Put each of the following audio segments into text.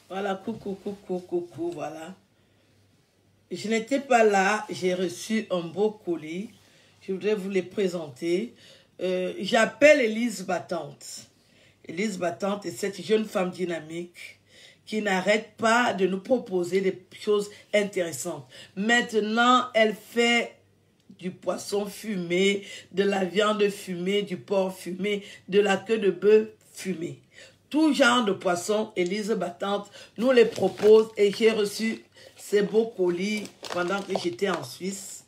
Voilà, coucou, voilà. Je n'étais pas là, j'ai reçu un beau colis. Je voudrais vous les présenter. J'appelle Élise Battante. Élise Battante est cette jeune femme dynamique qui n'arrête pas de nous proposer des choses intéressantes. Maintenant, elle fait du poisson fumé, de la viande fumée, du porc fumé, de la queue de bœuf fumée. Tout genre de poisson, Élise Battante nous les propose et j'ai reçu ces beaux colis pendant que j'étais en Suisse.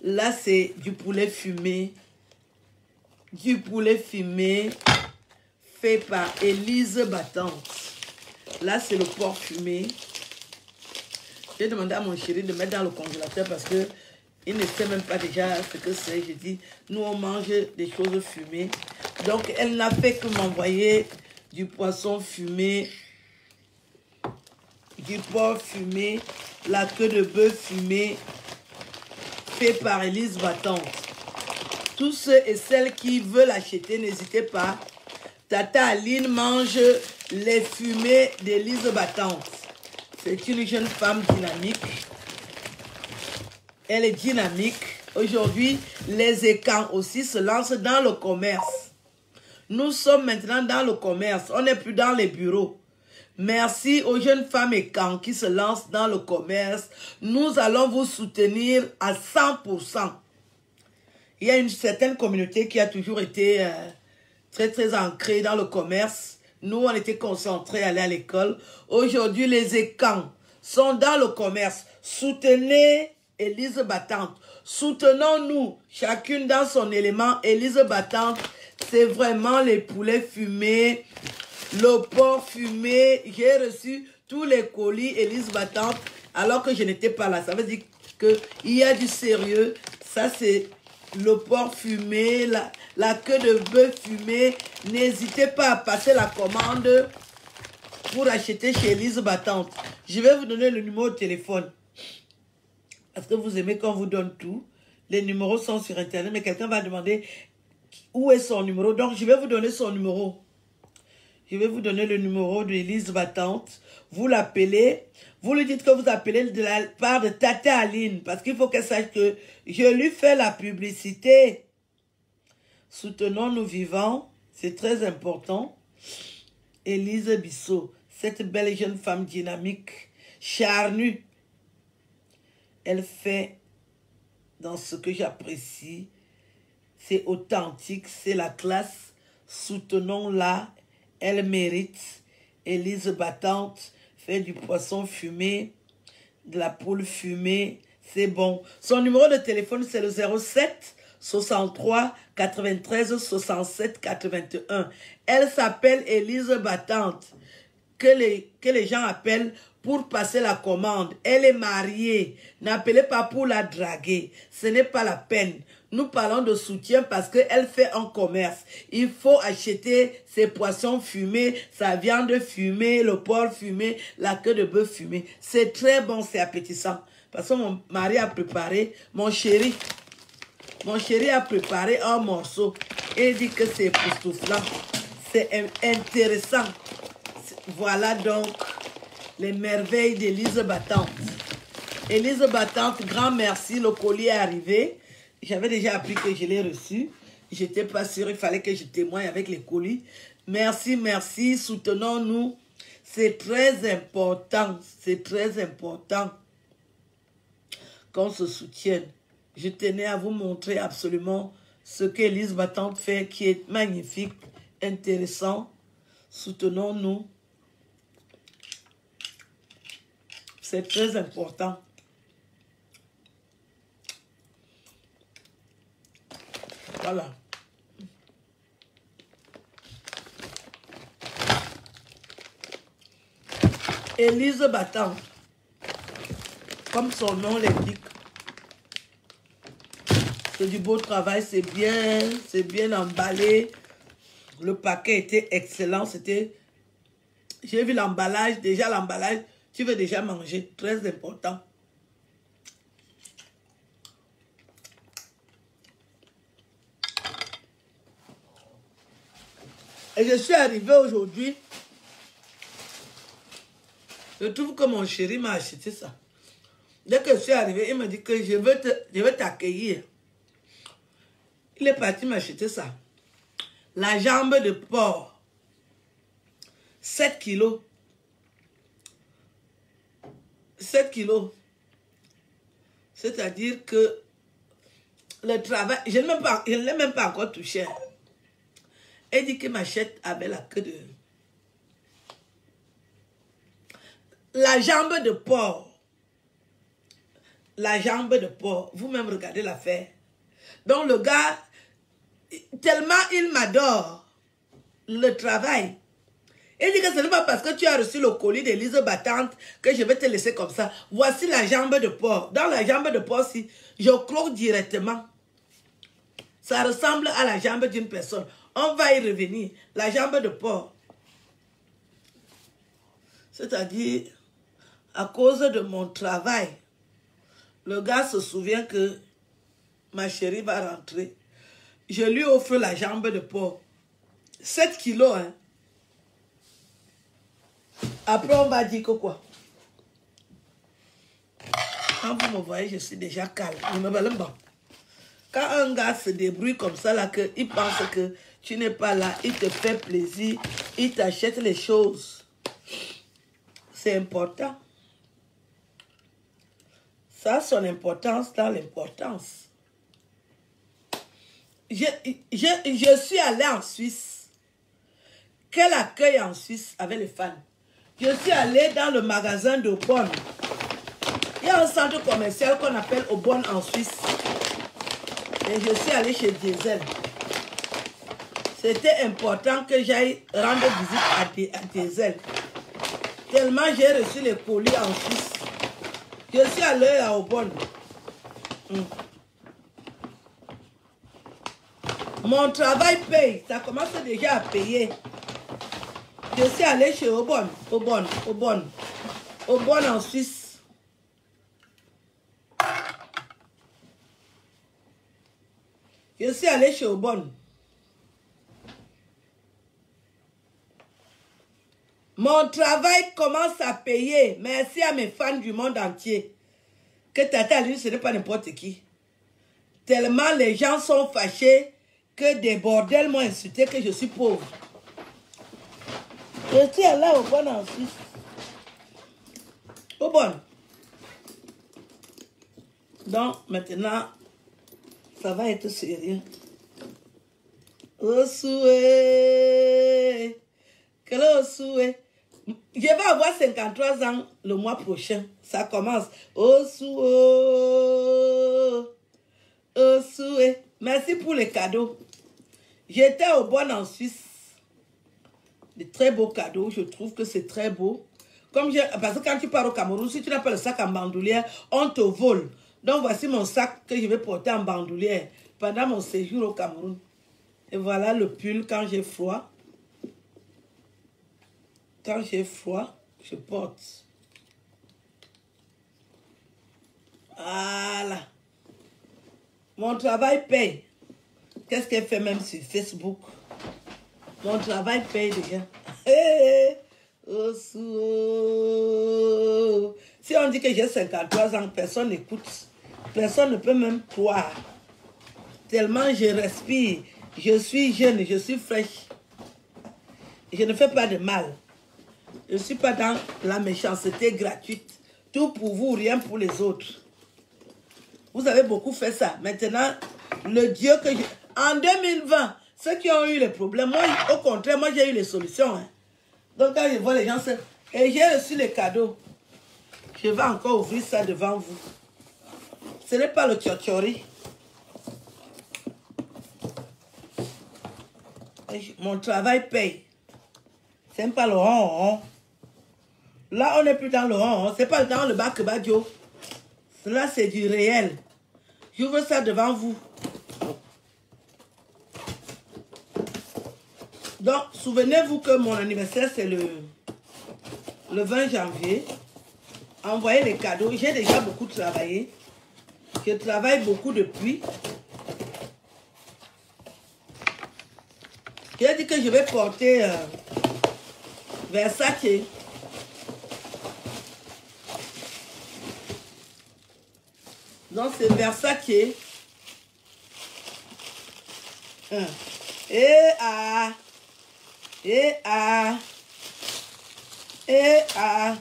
Là, c'est du poulet fumé. Du poulet fumé fait par Élise Battante. Là, c'est le porc fumé. J'ai demandé à mon chéri de mettre dans le congélateur parce que il ne sait même pas déjà ce que c'est. Je dis, nous, on mange des choses fumées. Donc, elle n'a fait que m'envoyer du poisson fumé, du porc fumé, la queue de bœuf fumée, fait par Élise Battante. Tous ceux et celles qui veulent acheter, n'hésitez pas. Tata Aline mange les fumées d'Élise Battante. C'est une jeune femme dynamique. Elle est dynamique. Aujourd'hui, les écans aussi se lancent dans le commerce. Nous sommes maintenant dans le commerce. On n'est plus dans les bureaux. Merci aux jeunes femmes écans qui se lancent dans le commerce. Nous allons vous soutenir à 100%. Il y a une certaine communauté qui a toujours été très ancrée dans le commerce. Nous, on était concentrés à aller à l'école. Aujourd'hui, les écans sont dans le commerce. Soutenez Élise Battante. Soutenons-nous, chacune dans son élément. Élise Battante, c'est vraiment les poulets fumés, le porc fumé. J'ai reçu tous les colis Élise Battante alors que je n'étais pas là. Ça veut dire qu'il y a du sérieux. Ça, c'est le porc fumé, la queue de bœuf fumé. N'hésitez pas à passer la commande pour acheter chez Élise Battante. Je vais vous donner le numéro de téléphone. Parce que vous aimez quand on vous donne tout. Les numéros sont sur Internet, mais quelqu'un va demander où est son numéro. Donc, je vais vous donner son numéro. Je vais vous donner le numéro de Élise Battante. Vous l'appelez. Vous lui dites que vous appelez de la part de Tata Aline. Parce qu'il faut qu'elle sache que je lui fais la publicité. Soutenons nos vivants. C'est très important. Élise Bissot, cette belle jeune femme dynamique, charnue. Elle fait dans ce que j'apprécie. C'est authentique, c'est la classe. Soutenons-la. Elle mérite. Élise Battante fait du poisson fumé, de la poule fumée. C'est bon. Son numéro de téléphone, c'est le 07 63 93 67 81. Elle s'appelle Élise Battante. Que les gens appellent pour passer la commande. Elle est mariée. N'appelez pas pour la draguer. Ce n'est pas la peine. Nous parlons de soutien parce qu'elle fait un commerce. Il faut acheter ses poissons fumés, sa viande fumée, le porc fumé, la queue de bœuf fumée. C'est très bon, c'est appétissant. Parce que mon mari a préparé, mon chéri a préparé un morceau. Et il dit que c'est époustouflant. C'est intéressant. Voilà donc les merveilles d'Élise Battante. Élise Battante, grand merci. Le colis est arrivé. J'avais déjà appris que je l'ai reçu. Je n'étais pas sûre. Il fallait que je témoigne avec les colis. Merci, merci. Soutenons-nous. C'est très important. C'est très important qu'on se soutienne. Je tenais à vous montrer absolument ce qu'Élise Battante fait, qui est magnifique, intéressant. Soutenons-nous. C'est très important. Voilà. Élise Battante, comme son nom l'indique, c'est du beau travail, c'est bien emballé. Le paquet était excellent, j'ai vu l'emballage, déjà l'emballage, tu veux déjà manger, très important. Et je suis arrivée aujourd'hui Je trouve que mon chéri m'a acheté ça. Dès que je suis arrivée, il m'a dit que je veux t'accueillir. Il est parti m'acheter ça. La jambe de porc. 7 kilos. 7 kilos. C'est-à-dire que le travail, je ne l'ai même pas encore touché. Elle dit qu'il m'achète avec la queue de... La jambe de porc. La jambe de porc. Vous-même regardez l'affaire. Donc le gars, tellement il m'adore, le travail. Il dit que ce n'est pas parce que tu as reçu le colis d'Élise battante que je vais te laisser comme ça. Voici la jambe de porc. Dans la jambe de porc, si je croque directement, ça ressemble à la jambe d'une personne. On va y revenir. La jambe de porc. C'est-à-dire, à cause de mon travail, le gars se souvient que ma chérie va rentrer. Je lui offre la jambe de porc. 7 kilos, hein. Après, on va dire que quoi? Quand vous me voyez, je suis déjà calme. Je me balance pas. Quand un gars se débrouille comme ça, là, que il pense que tu n'es pas là, il te fait plaisir, il t'achète les choses. C'est important. Ça a son importance dans l'importance. Je suis allée en Suisse. Quel accueil en Suisse avec les fans. Je suis allée dans le magasin de Bonn. Il y a un centre commercial qu'on appelle Bonn en Suisse. Et je suis allée chez Diesel. C'était important que j'aille rendre visite à Diesel. Tellement j'ai reçu les colis en Suisse. Je suis allée à Bonn. Mon travail paye. Ça commence déjà à payer. Je suis allée chez Bonn en Suisse. Je suis allée chez Bonn. Mon travail commence à payer. Merci à mes fans du monde entier. Que Tata lui, ce n'est pas n'importe qui. Tellement les gens sont fâchés que des bordels m'ont insulté que je suis pauvre. Je suis allée au Bonn en Suisse. Au Bonn. Donc, maintenant, ça va être sérieux. Au souhait. Quel est au souhait? Je vais avoir 53 ans le mois prochain. Ça commence. Au souhait. Au souhait. Merci pour les cadeaux. J'étais au Bonn en Suisse. De très beaux cadeaux. Je trouve que c'est très beau. Parce que quand tu pars au Cameroun, si tu n'as pas le sac en bandoulière, on te vole. Donc voici mon sac que je vais porter en bandoulière pendant mon séjour au Cameroun. Et voilà le pull quand j'ai froid. Quand j'ai froid, je porte. Voilà. Mon travail paye. Qu'est-ce qu'elle fait même sur Facebook? Mon travail paye déjà. Si on dit que j'ai 53 ans, personne n'écoute. Personne ne peut même croire. Tellement je respire. Je suis jeune, je suis fraîche. Je ne fais pas de mal. Je ne suis pas dans la méchanceté gratuite. Tout pour vous, rien pour les autres. Vous avez beaucoup fait ça. Maintenant, le Dieu que j'ai... En 2020, ceux qui ont eu les problèmes, moi, au contraire, moi, j'ai eu les solutions. Hein. Donc, quand je vois les gens... Et j'ai reçu les cadeaux. Je vais encore ouvrir ça devant vous. Ce n'est pas le tchotchori. Mon travail paye. Ce n'est pas le ron. Là, on n'est plus dans le ron. Ce n'est pas dans le bac badio. Là, c'est du réel. J'ouvre ça devant vous. Donc, souvenez-vous que mon anniversaire, c'est le 20 janvier. Envoyez les cadeaux. J'ai déjà beaucoup travaillé. Je travaille beaucoup depuis. J'ai dit que je vais porter Versace. Donc, c'est Versace. Et ah. Et ah. Et ah.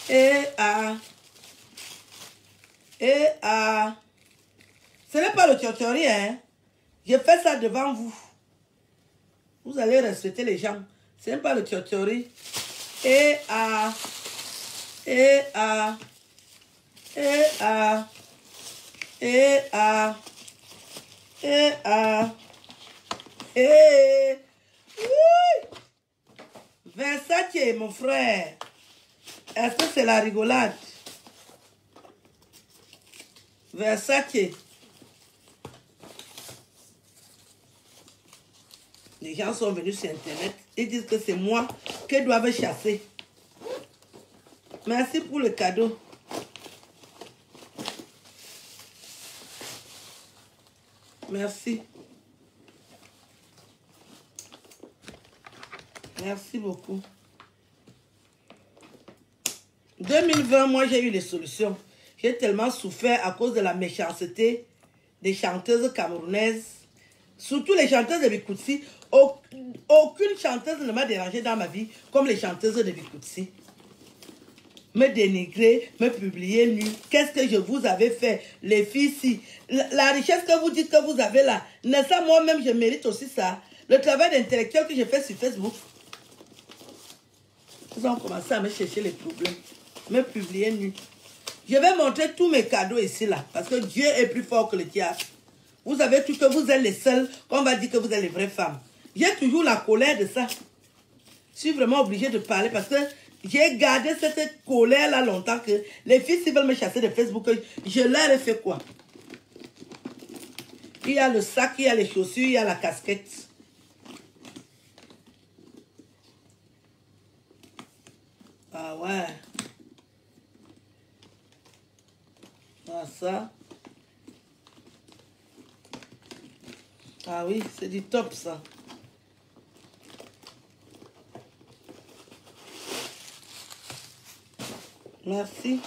Et ah. Et ah. Ce n'est pas le tiotori, hein. Je fais ça devant vous. Vous allez respecter les gens. Ce n'est pas le tiotori. Et ah. Et ah. Et ah. Et ah. Et ah. Et. Oui. Versace, mon frère. Est-ce que c'est la rigolade? Versace. Les gens sont venus sur Internet et disent que c'est moi qu'ils doivent chasser. Merci pour le cadeau. Merci. Merci beaucoup. 2020, moi, j'ai eu des solutions. J'ai tellement souffert à cause de la méchanceté des chanteuses camerounaises. Surtout les chanteuses de Bikoutsi. Aucune chanteuse ne m'a dérangé dans ma vie comme les chanteuses de Bikoutsi. Me dénigrer, me publier nu. Qu'est-ce que je vous avais fait, les filles, si la richesse que vous dites que vous avez là, n'est-ce pas moi-même, je mérite aussi ça. Le travail d'intellectuel que je fais sur Facebook. Ils ont commencé à me chercher les problèmes, me publier nu. Je vais montrer tous mes cadeaux ici, là, parce que Dieu est plus fort que le diable. Vous avez tout que vous êtes les seuls, qu'on va dire que vous êtes les vraies femmes. J'ai toujours la colère de ça. Je suis vraiment obligée de parler parce que j'ai gardé cette colère-là longtemps que les filles, s'ils veulent me chasser de Facebook, je leur ai fait quoi? Il y a le sac, il y a les chaussures, il y a la casquette. Ah ouais. Ah ça. Ah oui, c'est du top ça. Merci.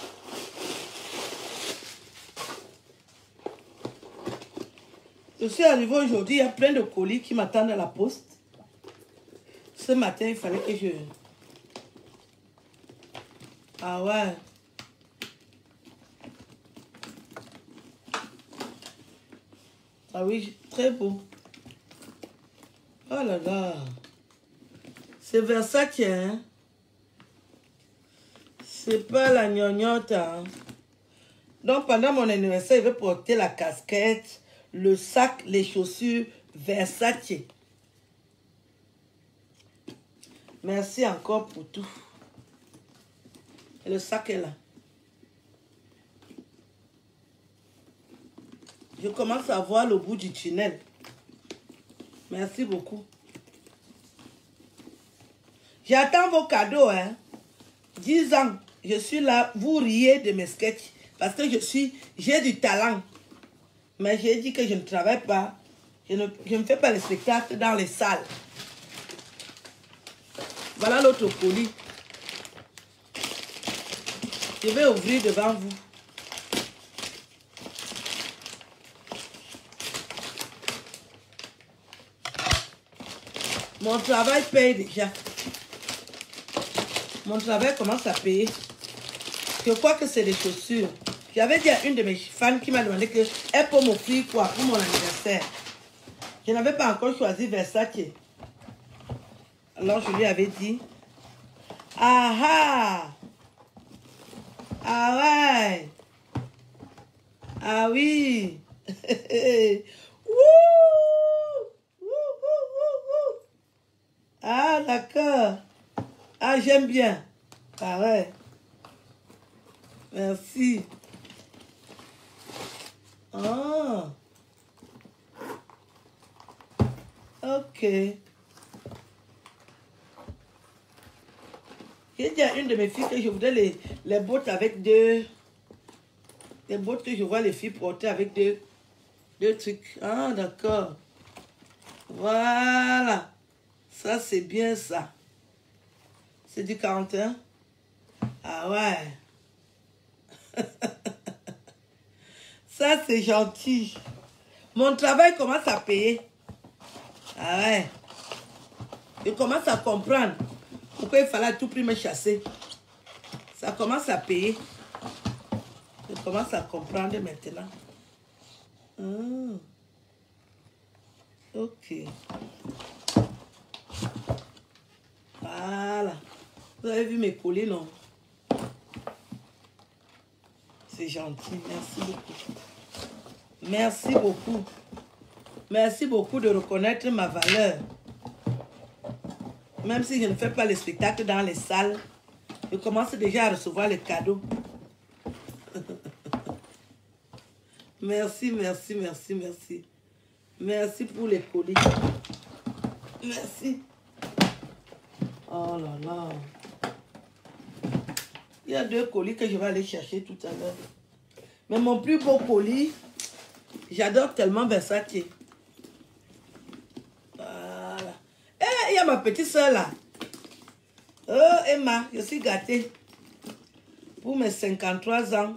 Je suis arrivée aujourd'hui, il y a plein de colis qui m'attendent à la poste. Ce matin, il fallait que je... Ah ouais. Ah oui, très beau. Oh là là. C'est Versace, hein. C'est pas la gnognotte, hein. Donc, pendant mon anniversaire, je vais porter la casquette, le sac, les chaussures Versace. Merci encore pour tout. Et le sac est là. Je commence à voir le bout du tunnel. Merci beaucoup. J'attends vos cadeaux, hein. 10 ans, je suis là, vous riez de mes sketchs. Parce que j'ai du talent. Mais j'ai dit que je ne travaille pas. Je ne fais pas les spectacles dans les salles. Voilà l'autre colis. Je vais ouvrir devant vous. Mon travail paye déjà. Mon travail commence à payer. Je crois que c'est des chaussures. J'avais dit à une de mes fans qui m'a demandé qu'elle peut m'offrir quoi pour mon anniversaire. Je n'avais pas encore choisi Versace. Alors je lui avais dit, ah ah, ah ouais, ah oui, ah d'accord, ah j'aime bien, ah ouais, merci. Ah, ok. J'ai dit à une de mes filles que je voudrais les bottes avec deux... Les bottes que je vois les filles porter avec deux trucs. Ah, d'accord. Voilà. Ça, c'est bien ça. C'est du 41. Ah ouais. Ça, c'est gentil. Mon travail commence à payer. Ah ouais. Je commence à comprendre pourquoi il fallait à tout prix me chasser. Ça commence à payer. Je commence à comprendre maintenant. Ah. Ok. Voilà. Vous avez vu mes colis, non? C'est gentil. Merci beaucoup. Merci beaucoup. Merci beaucoup de reconnaître ma valeur. Même si je ne fais pas les spectacles dans les salles, je commence déjà à recevoir les cadeaux. Merci, merci, merci, merci. Merci pour les colis. Merci. Oh là là. Il y a 2 colis que je vais aller chercher tout à l'heure. Mais mon plus beau colis, j'adore tellement Versace. Voilà. Eh, il y a ma petite soeur là. Oh, Emma, je suis gâtée. Pour mes 53 ans,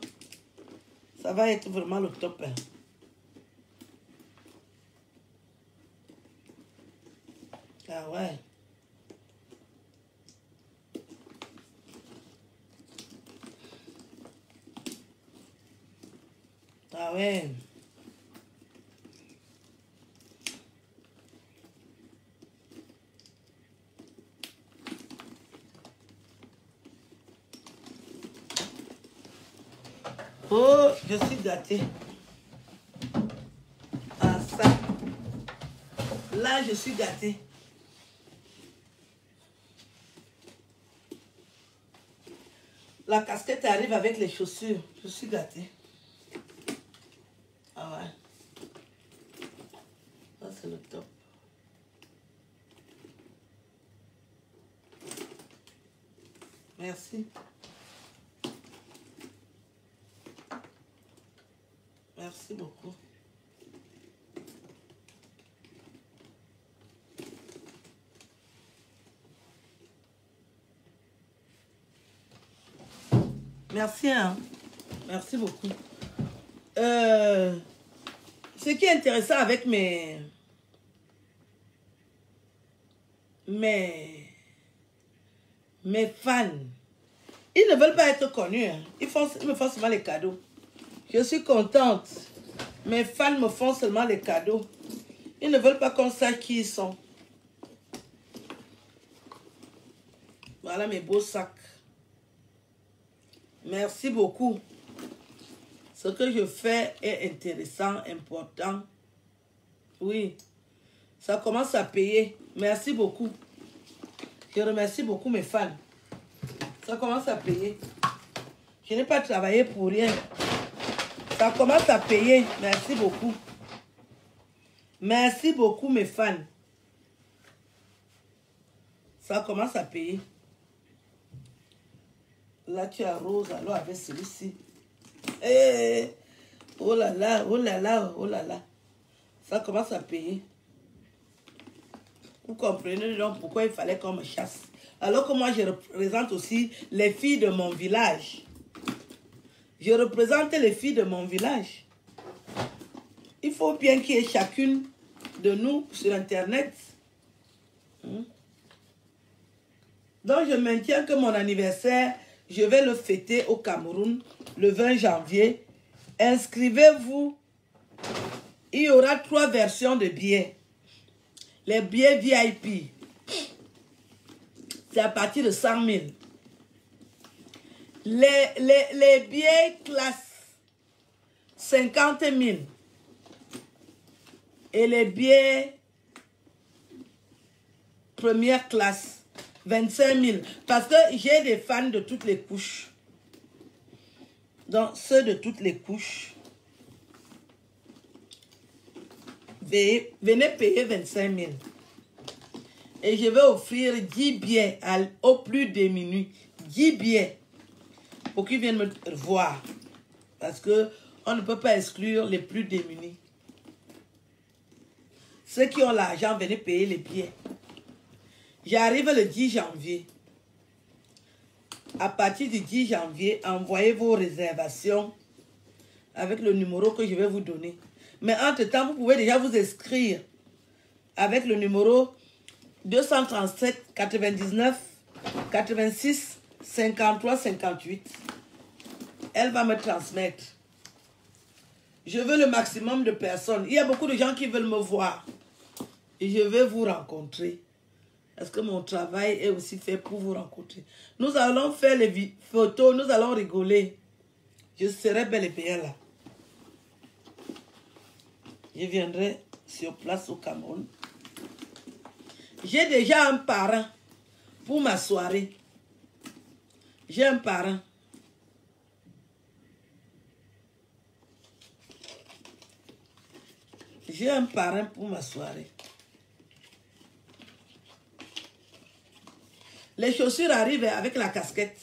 ça va être vraiment le top. Hein. Ah ouais. Ah ouais. Oh, je suis gâtée. Ah ça. Là, je suis gâtée. La casquette arrive avec les chaussures. Je suis gâtée. Ah ouais. Ça, c'est le top. Merci. Merci beaucoup. Merci, hein. Merci beaucoup. Ce qui est intéressant avec mes fans, ils ne veulent pas être connus. Hein. Ils me font seulement les cadeaux. Je suis contente. Mes fans me font seulement les cadeaux. Ils ne veulent pas qu'on sache qui ils sont. Voilà mes beaux sacs. Merci beaucoup. Ce que je fais est intéressant, important. Oui, ça commence à payer. Merci beaucoup. Je remercie beaucoup mes fans. Ça commence à payer. Je n'ai pas travaillé pour rien. Ça commence à payer. Merci beaucoup. Merci beaucoup mes fans. Ça commence à payer. Là, tu as rose, alors avec celui-ci. Eh, oh là là, oh là là, oh là là. Ça commence à payer. Vous comprenez donc pourquoi il fallait qu'on me chasse. Alors que moi, je représente aussi les filles de mon village. Je représente les filles de mon village. Il faut bien qu'il y ait chacune de nous sur Internet. Donc, je maintiens que mon anniversaire, je vais le fêter au Cameroun le 20 janvier. Inscrivez-vous. Il y aura 3 versions de billets. Les billets VIP, c'est à partir de 100 000. Les billets classe, 50 000. Et les billets première classe, 25 000. Parce que j'ai des fans de toutes les couches. Donc, ceux de toutes les couches, venez payer 25 000. Et je vais offrir 10 billets au plus démunis. 10 billets pour qu'ils viennent me voir. Parce qu'on ne peut pas exclure les plus démunis. Ceux qui ont l'argent, venez payer les billets. J'arrive le 10 janvier. À partir du 10 janvier, envoyez vos réservations avec le numéro que je vais vous donner. Mais entre-temps, vous pouvez déjà vous inscrire avec le numéro 237 99 86 53 58. Elle va me transmettre. Je veux le maximum de personnes. Il y a beaucoup de gens qui veulent me voir. Et je vais vous rencontrer. Parce que mon travail est aussi fait pour vous rencontrer. Nous allons faire les photos. Nous allons rigoler. Je serai bel et bien là. Je viendrai sur place au Cameroun. J'ai déjà un parrain pour ma soirée. J'ai un parrain. J'ai un parrain pour ma soirée. Les chaussures arrivent avec la casquette.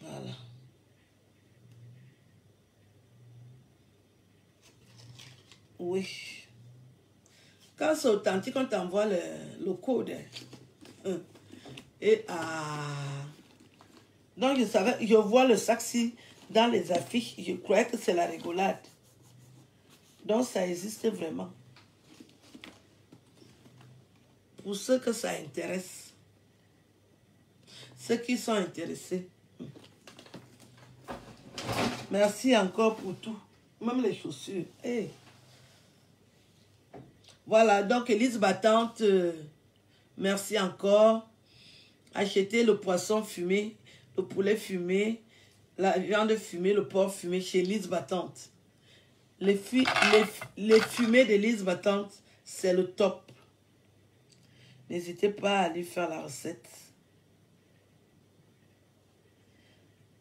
Voilà. Oui. Quand c'est authentique, on t'envoie le code. Et donc je savais, je vois le sac-ci dans les affiches. Je croyais que c'est la rigolade. Donc ça existe vraiment. Pour ceux que ça intéresse. Ceux qui sont intéressés. Merci encore pour tout. Même les chaussures. Hey. Voilà, donc Élise Battante, merci encore. Achetez le poisson fumé, le poulet fumé, la viande fumée, le porc fumé chez Élise Battante. Les fumées d'Élise Battante, c'est le top. N'hésitez pas à aller faire la recette.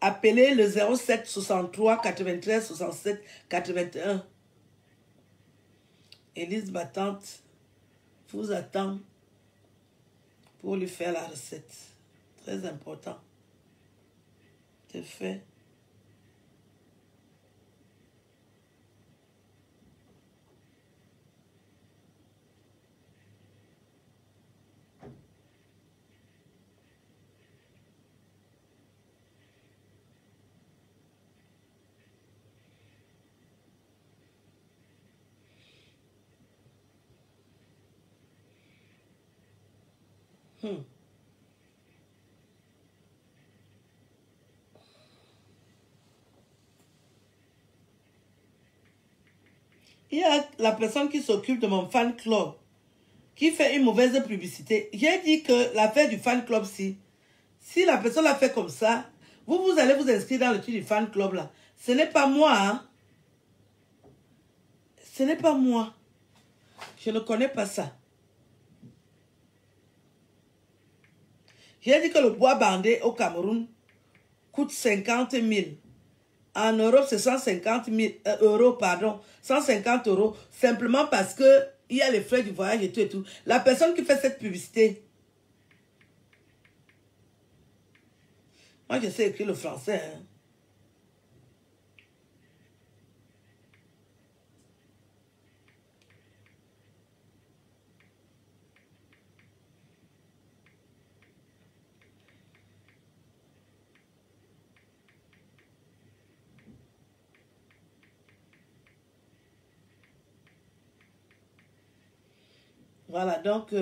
Appelez le 07 63 93 67 81. Élise Battante vous attend pour lui faire la recette. Très important. C'est fait. Il y a la personne qui s'occupe de mon fan club qui fait une mauvaise publicité. J'ai dit que l'affaire du fan club, si la personne l'a fait comme ça, vous allez vous inscrire dans le truc du fan club là. Ce n'est pas moi. Hein? Ce n'est pas moi. Je ne connais pas ça. J'ai dit que le bois bandé au Cameroun coûte 50 000. En Europe, c'est 150 000 euros, pardon. 150 euros, simplement parce que il y a les frais du voyage et tout et tout. La personne qui fait cette publicité, moi je sais écrire le français. Hein. Voilà, donc,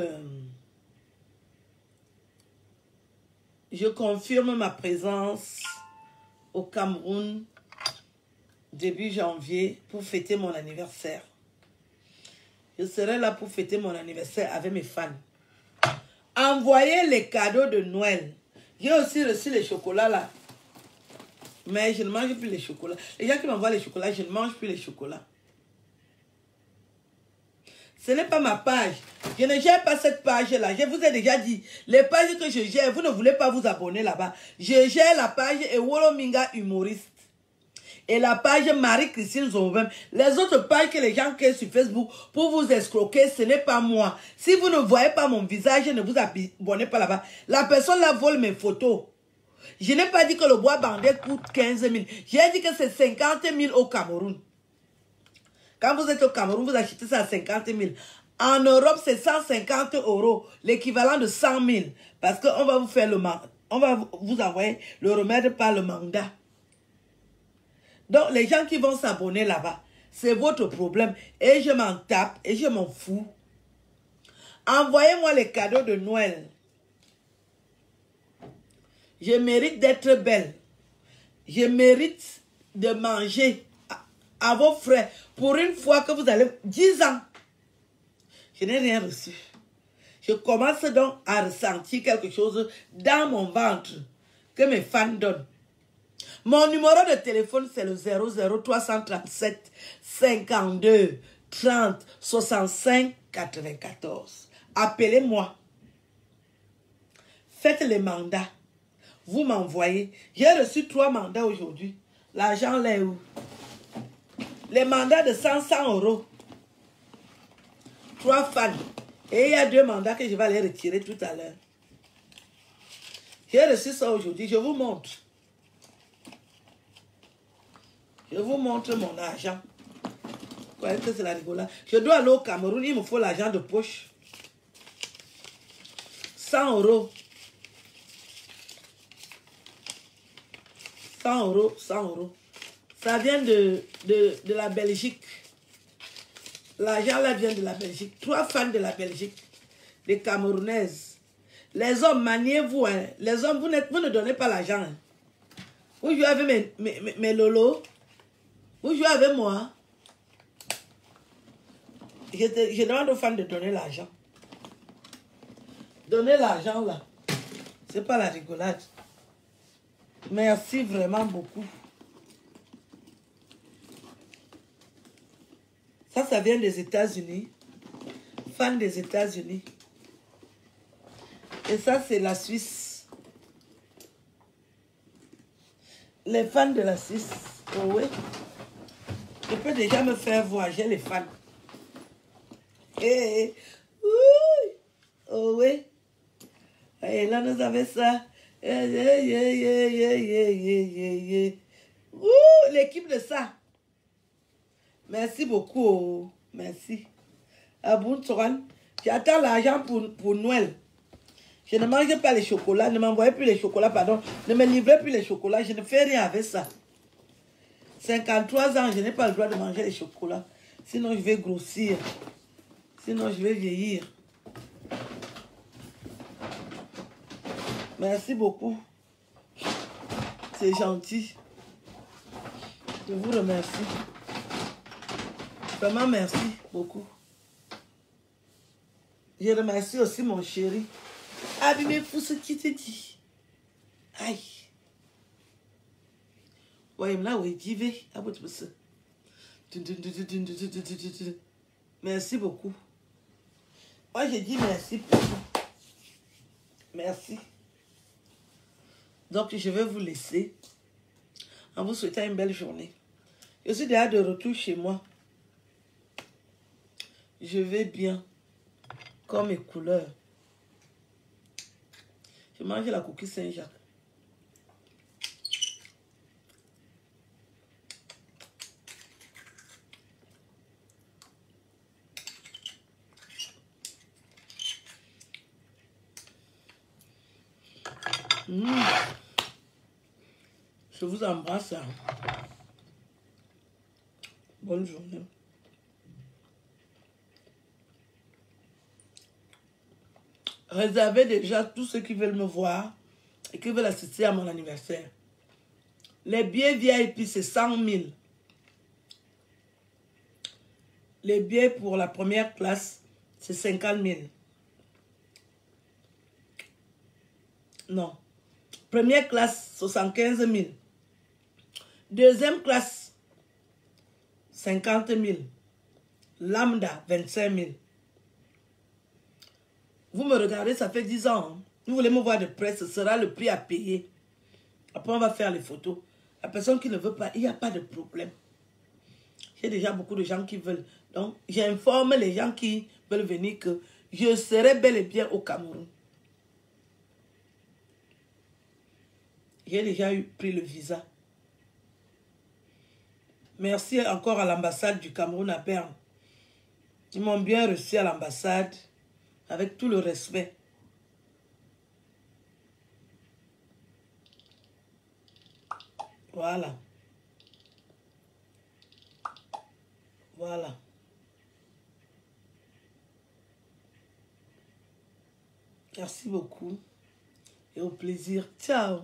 je confirme ma présence au Cameroun début janvier pour fêter mon anniversaire. Je serai là pour fêter mon anniversaire avec mes fans. Envoyez les cadeaux de Noël. J'ai aussi reçu les chocolats là. Mais je ne mange plus les chocolats. Les gens qui m'envoient les chocolats, je ne mange plus les chocolats. Ce n'est pas ma page. Je ne gère pas cette page-là. Je vous ai déjà dit, les pages que je gère, vous ne voulez pas vous abonner là-bas. Je gère la page Ewolo Minga Humoriste. Et la page Marie-Christine Zobem. Les autres pages que les gens créent sur Facebook pour vous escroquer, ce n'est pas moi. Si vous ne voyez pas mon visage, ne vous abonnez pas là-bas. La personne là vole mes photos. Je n'ai pas dit que le bois bandé coûte 15 000. J'ai dit que c'est 50 000 au Cameroun. Quand vous êtes au Cameroun, vous achetez ça à 50 000. En Europe, c'est 150 euros, l'équivalent de 100 000. Parce qu'on va vous faire on va vous envoyer le remède par le mandat. Donc, les gens qui vont s'abonner là-bas, c'est votre problème. Et je m'en tape et je m'en fous. Envoyez-moi les cadeaux de Noël. Je mérite d'être belle. Je mérite de manger à vos frais. Pour une fois que vous allez... 10 ans. Je n'ai rien reçu. Je commence donc à ressentir quelque chose dans mon ventre que mes fans donnent. Mon numéro de téléphone, c'est le 00337 52 30 65 94. Appelez-moi. Faites les mandats. Vous m'envoyez. J'ai reçu 3 mandats aujourd'hui. L'argent là est où? Les mandats de 100 euros. 3 fans. Et il y a 2 mandats que je vais aller retirer tout à l'heure. J'ai reçu ça aujourd'hui. Je vous montre. Je vous montre mon argent. Vous croyez que c'est la rigolade? Je dois aller au Cameroun. Il me faut l'argent de poche. 100 euros. 100 euros. 100 euros. Ça vient de la Belgique. L'argent là vient de la Belgique. 3 fans de la Belgique. Des Camerounaises. Les hommes, maniez-vous. Hein. Les hommes, vous ne donnez pas l'argent. Hein. Vous jouez avec mes lolos. Vous jouez avec moi. Je demande aux fans de donner l'argent. Donnez l'argent là. C'est pas la rigolade. Merci vraiment beaucoup. Ça vient des États-Unis. Fans des États-Unis. Et ça, c'est la Suisse. Les fans de la Suisse. Oh oui. Je peux déjà me faire voir. J'ai les fans. Eh, oh oui. Et là, nous avons ça. L'équipe de ça. Merci beaucoup. Merci. Aboun, j'attends l'argent pour Noël. Je ne mange pas les chocolats. Ne m'envoyez plus les chocolats, pardon. Ne me livrez plus les chocolats. Je ne fais rien avec ça. 53 ans, je n'ai pas le droit de manger les chocolats. Sinon, je vais grossir. Sinon, je vais vieillir. Merci beaucoup. C'est gentil. Je vous remercie. Vraiment, merci beaucoup. Je remercie aussi mon chéri. Abîmez pour ce qui te dit. Aïe. Ouais, là, oui, j'y vais. Merci beaucoup. Moi, j'ai dit merci beaucoup. Merci. Donc, je vais vous laisser en vous souhaitant une belle journée. Je suis déjà de retour chez moi. Je vais bien, comme mes couleurs. Je mange la coquille Saint-Jacques. Je vous embrasse. Bonne journée. Réservez déjà tous ceux qui veulent me voir et qui veulent assister à mon anniversaire. Les billets VIP, c'est 100 000. Les billets pour la première classe, c'est 50 000. Non. Première classe, 75 000. Deuxième classe, 50 000. Lambda, 25 000. Vous me regardez, ça fait 10 ans. Hein. Vous voulez me voir de près, ce sera le prix à payer. Après, on va faire les photos. La personne qui ne veut pas, il n'y a pas de problème. J'ai déjà beaucoup de gens qui veulent. Donc, j'informe les gens qui veulent venir que je serai bel et bien au Cameroun. J'ai déjà pris le visa. Merci encore à l'ambassade du Cameroun à Berne. Ils m'ont bien reçu à l'ambassade avec tout le respect. Voilà. Voilà. Merci beaucoup. Et au plaisir. Ciao.